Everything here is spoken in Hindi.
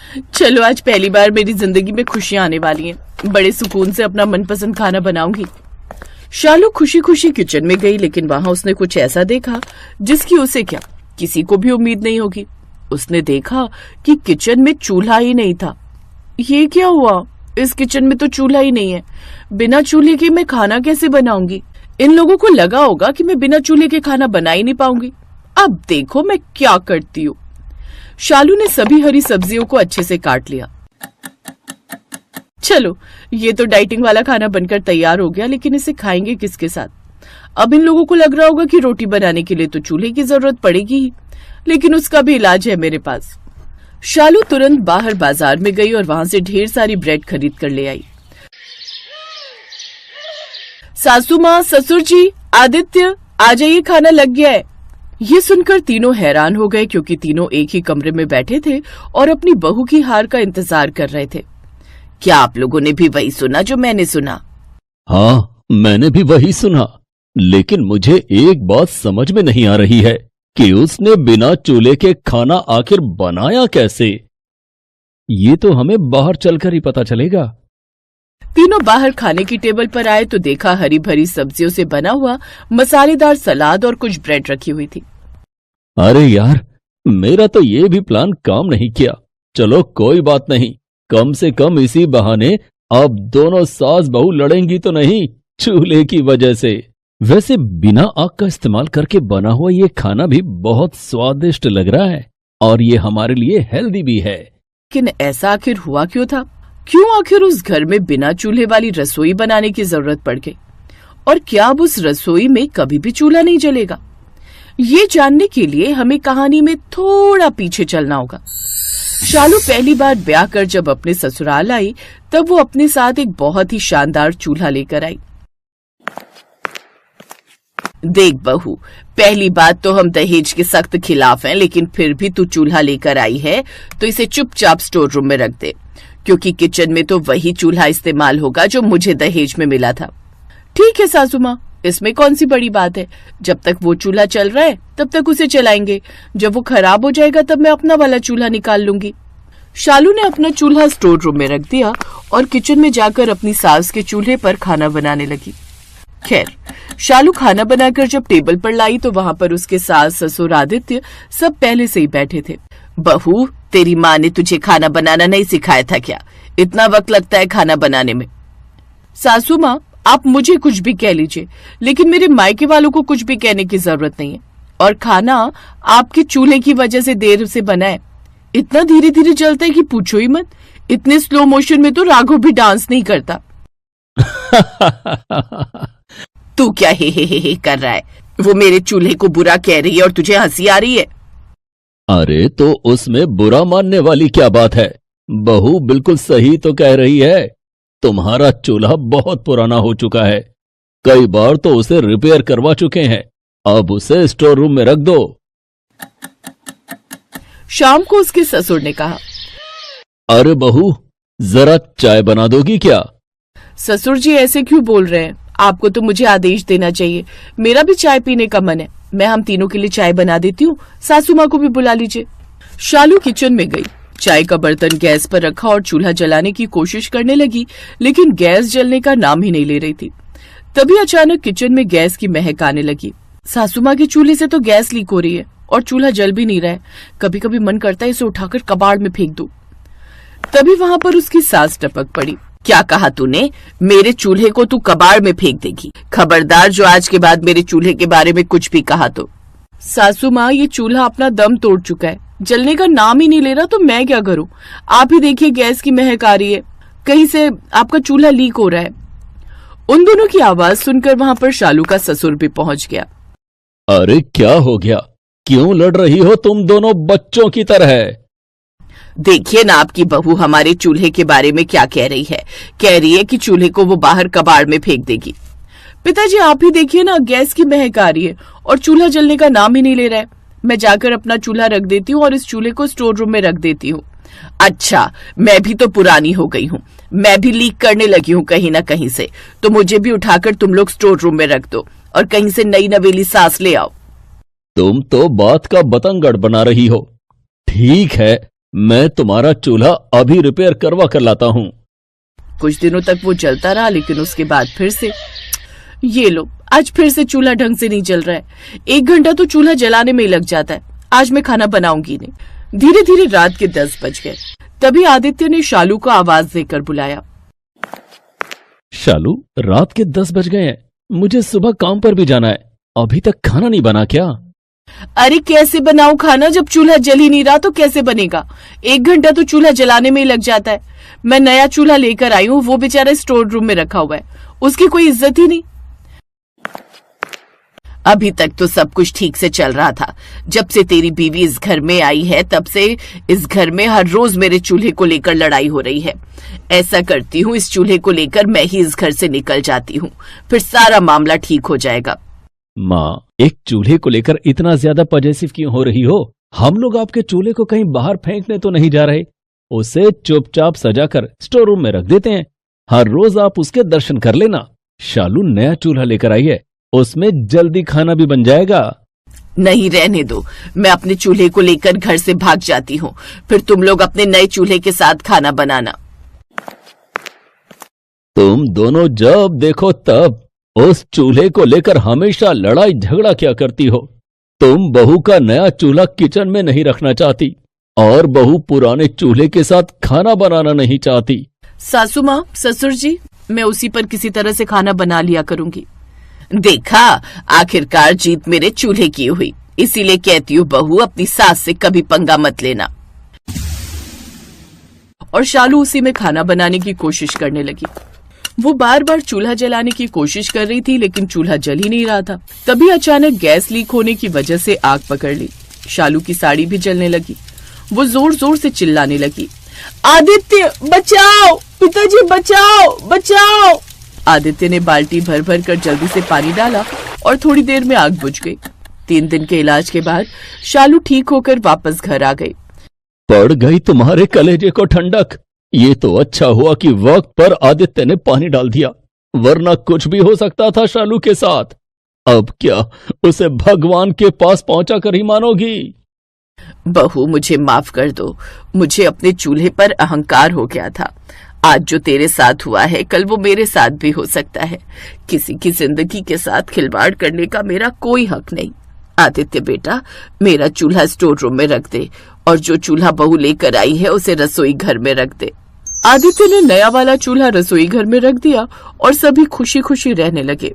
चलो आज पहली बार मेरी जिंदगी में खुशियां आने वाली हैं। बड़े सुकून से अपना मनपसंद खाना बनाऊंगी। शालू खुशी खुशी किचन में गई, लेकिन वहां उसने कुछ ऐसा देखा जिसकी उसे क्या किसी को भी उम्मीद नहीं होगी। उसने देखा कि किचन में चूल्हा ही नहीं था। ये क्या हुआ? इस किचन में तो चूल्हा ही नहीं है। बिना चूल्हे के मैं खाना कैसे बनाऊंगी? इन लोगों को लगा होगा कि मैं बिना चूल्हे के खाना बना ही नहीं पाऊंगी। अब देखो मैं क्या करती हूँ। शालू ने सभी हरी सब्जियों को अच्छे से काट लिया। चलो ये तो डाइटिंग वाला खाना बनकर तैयार हो गया, लेकिन इसे खाएंगे किसके साथ? अब इन लोगों को लग रहा होगा कि रोटी बनाने के लिए तो चूल्हे की जरूरत पड़ेगी ही, लेकिन उसका भी इलाज है मेरे पास। शालू तुरंत बाहर बाजार में गई और वहां से ढेर सारी ब्रेड खरीद कर ले आई। सासू माँ, ससुर जी, आदित्य आ जाइए, खाना लग गया है। ये सुनकर तीनों हैरान हो गए, क्योंकि तीनों एक ही कमरे में बैठे थे और अपनी बहू की हार का इंतजार कर रहे थे। क्या आप लोगों ने भी वही सुना जो मैंने सुना? हाँ, मैंने भी वही सुना, लेकिन मुझे एक बात समझ में नहीं आ रही है कि उसने बिना चूल्हे के खाना आखिर बनाया कैसे। ये तो हमें बाहर चलकर ही पता चलेगा। तीनों बाहर खाने की टेबल पर आए तो देखा हरी भरी सब्जियों से बना हुआ मसालेदार सलाद और कुछ ब्रेड रखी हुई थी। अरे यार, मेरा तो ये भी प्लान काम नहीं किया। चलो कोई बात नहीं, कम से कम इसी बहाने अब दोनों सास बहू लड़ेंगी तो नहीं चूल्हे की वजह से। वैसे बिना आग का इस्तेमाल करके बना हुआ ये खाना भी बहुत स्वादिष्ट लग रहा है और ये हमारे लिए हेल्दी भी है। लेकिन ऐसा आखिर हुआ क्यों था? क्यों आखिर उस घर में बिना चूल्हे वाली रसोई बनाने की जरूरत पड़ गई? और क्या अब उस रसोई में कभी भी चूल्हा नहीं जलेगा? ये जानने के लिए हमें कहानी में थोड़ा पीछे चलना होगा। शालू पहली बार ब्याह कर जब अपने ससुराल आई, तब वो अपने साथ एक बहुत ही शानदार चूल्हा लेकर आई। देख बहू, पहली बात तो हम दहेज के सख्त खिलाफ हैं, लेकिन फिर भी तू चूल्हा लेकर आई है तो इसे चुपचाप स्टोर रूम में रख दे, क्योंकि किचन में तो वही चूल्हा इस्तेमाल होगा जो मुझे दहेज में मिला था। ठीक है सासू माँ, इसमें कौन सी बड़ी बात है। जब तक वो चूल्हा चल रहा है तब तक उसे चलाएंगे। जब वो खराब हो जाएगा तब मैं अपना वाला चूल्हा निकाल लूंगी। शालू ने अपना चूल्हा स्टोर रूम में रख दिया और किचन में जाकर अपनी सास के चूल्हे पर खाना बनाने लगी। खैर, शालू खाना बनाकर जब टेबल पर लाई तो वहां पर उसके सास, ससुर, आदित्य सब पहले से ही बैठे थे। बहू, तेरी माँ ने तुझे खाना बनाना नहीं सिखाया था क्या? इतना वक्त लगता है खाना बनाने में। सासू माँ, आप मुझे कुछ भी कह लीजिए, लेकिन मेरे मायके वालों को कुछ भी कहने की जरूरत नहीं है। और खाना आपके चूल्हे की वजह से देर से बना है। इतना धीरे धीरे जलता है कि पूछो ही मत। इतने स्लो मोशन में तो राघव भी डांस नहीं करता। तू क्या हे कर रहा है? वो मेरे चूल्हे को बुरा कह रही है और तुझे हंसी आ रही है। अरे तो उसमें बुरा मानने वाली क्या बात है? बहू बिल्कुल सही तो कह रही है। तुम्हारा चूल्हा बहुत पुराना हो चुका है, कई बार तो उसे रिपेयर करवा चुके हैं। अब उसे स्टोर रूम में रख दो। शाम को उसके ससुर ने कहा, अरे बहू, जरा चाय बना दोगी क्या? ससुर जी ऐसे क्यों बोल रहे हैं? आपको तो मुझे आदेश देना चाहिए। मेरा भी चाय पीने का मन है। मैं हम तीनों के लिए चाय बना देती हूँ। सासू माँ को भी बुला लीजिए। शालू किचन में गई, चाय का बर्तन गैस पर रखा और चूल्हा जलाने की कोशिश करने लगी, लेकिन गैस जलने का नाम ही नहीं ले रही थी। तभी अचानक किचन में गैस की महक आने लगी। सासू माँ के चूल्हे से तो गैस लीक हो रही है और चूल्हा जल भी नहीं रहा है। कभी कभी मन करता है इसे उठाकर कबाड़ में फेंक दूं। तभी वहां पर उसकी सास टपक पड़ी। क्या कहा तूने? मेरे चूल्हे को तू कबाड़ में फेंक देगी? खबरदार जो आज के बाद मेरे चूल्हे के बारे में कुछ भी कहा तो। सासू माँ, ये चूल्हा अपना दम तोड़ चुका है, जलने का नाम ही नहीं ले रहा, तो मैं क्या करूं? आप ही देखिए, गैस की महक आ रही है, कहीं से आपका चूल्हा लीक हो रहा है। उन दोनों की आवाज सुनकर वहां पर शालू का ससुर भी पहुंच गया। अरे क्या हो गया? क्यों लड़ रही हो तुम दोनों बच्चों की तरह? देखिए ना आपकी बहू हमारे चूल्हे के बारे में क्या कह रही है। कह रही है कि चूल्हे को वो बाहर कबाड़ में फेंक देगी। पिताजी आप ही देखिए ना, गैस की महक आ रही है और चूल्हा जलने का नाम ही नहीं ले रहा है। मैं जाकर अपना चूल्हा रख देती हूँ और इस चूल्हे को स्टोर रूम में रख देती हूँ। अच्छा, मैं भी तो पुरानी हो गई हूँ, मैं भी लीक करने लगी हूँ कहीं ना कहीं से, तो मुझे भी उठाकर तुम लोग स्टोर रूम में रख दो और कहीं से नई नवेली सास ले आओ। तुम तो बात का बतंगड़ बना रही हो। ठीक है, मैं तुम्हारा चूल्हा अभी रिपेयर करवा कर लाता हूँ। कुछ दिनों तक वो जलता रहा, लेकिन उसके बाद फिर से ये लो, आज फिर से चूल्हा ढंग से नहीं जल रहा है। 1 घंटा तो चूल्हा जलाने में ही लग जाता है। आज मैं खाना बनाऊंगी नहीं। धीरे धीरे रात के 10 बज गए। तभी आदित्य ने शालू को आवाज देकर बुलाया। शालू, रात के 10 बज गए हैं, मुझे सुबह काम पर भी जाना है। अभी तक खाना नहीं बना क्या? अरे कैसे बनाऊं खाना, जब चूल्हा जल ही नहीं रहा तो कैसे बनेगा? 1 घंटा तो चूल्हा जलाने में ही लग जाता है। मैं नया चूल्हा लेकर आई हूँ, वो बेचारा स्टोर रूम में रखा हुआ है, उसकी कोई इज्जत ही नहीं। अभी तक तो सब कुछ ठीक से चल रहा था। जब से तेरी बीवी इस घर में आई है, तब से इस घर में हर रोज मेरे चूल्हे को लेकर लड़ाई हो रही है। ऐसा करती हूँ, इस चूल्हे को लेकर मैं ही इस घर से निकल जाती हूँ, फिर सारा मामला ठीक हो जाएगा। माँ, एक चूल्हे को लेकर इतना ज्यादा पॉजेसिव क्यों हो रही हो? हम लोग आपके चूल्हे को कहीं बाहर फेंकने तो नहीं जा रहे। उसे चुपचाप सजाकर स्टोर रूम में रख देते हैं। हर रोज आप उसके दर्शन कर लेना। शालू नया चूल्हा लेकर आई है, उसमें जल्दी खाना भी बन जाएगा। नहीं, रहने दो। मैं अपने चूल्हे को लेकर घर से भाग जाती हूँ, फिर तुम लोग अपने नए चूल्हे के साथ खाना बनाना। तुम दोनों जब देखो तब उस चूल्हे को लेकर हमेशा लड़ाई झगड़ा क्या करती हो? तुम बहू का नया चूल्हा किचन में नहीं रखना चाहती और बहू पुराने चूल्हे के साथ खाना बनाना नहीं चाहती। सासू माँ, ससुर जी, मैं उसी पर किसी तरह से खाना बना लिया करूंगी। देखा, आखिरकार जीत मेरे चूल्हे की हुई। इसीलिए कहती हूँ बहू, अपनी सास से कभी पंगा मत लेना। और शालू उसी में खाना बनाने की कोशिश करने लगी। वो बार बार चूल्हा जलाने की कोशिश कर रही थी, लेकिन चूल्हा जल ही नहीं रहा था। तभी अचानक गैस लीक होने की वजह से आग पकड़ ली। शालू की साड़ी भी जलने लगी। वो जोर जोर से चिल्लाने लगी, आदित्य बचाओ, पिताजी बचाओ, बचाओ। आदित्य ने बाल्टी भर भर कर जल्दी से पानी डाला और थोड़ी देर में आग बुझ गई। 3 दिन के इलाज के बाद शालू ठीक होकर वापस घर आ गई। पड़ गई तुम्हारे कलेजे को ठंडक। ये तो अच्छा हुआ कि वक्त पर आदित्य ने पानी डाल दिया, वरना कुछ भी हो सकता था शालू के साथ। अब क्या उसे भगवान के पास पहुंचा कर ही मानोगी? बहू, मुझे माफ कर दो। मुझे अपने चूल्हे पर अहंकार हो गया था। आज जो तेरे साथ हुआ है, कल वो मेरे साथ भी हो सकता है। किसी की जिंदगी के साथ खिलवाड़ करने का मेरा कोई हक नहीं। आदित्य बेटा, मेरा चूल्हा स्टोर रूम में रख दे और जो चूल्हा बहू लेकर आई है उसे रसोई घर में रख दे। आदित्य ने नया वाला चूल्हा रसोई घर में रख दिया और सभी खुशी खुशी रहने लगे।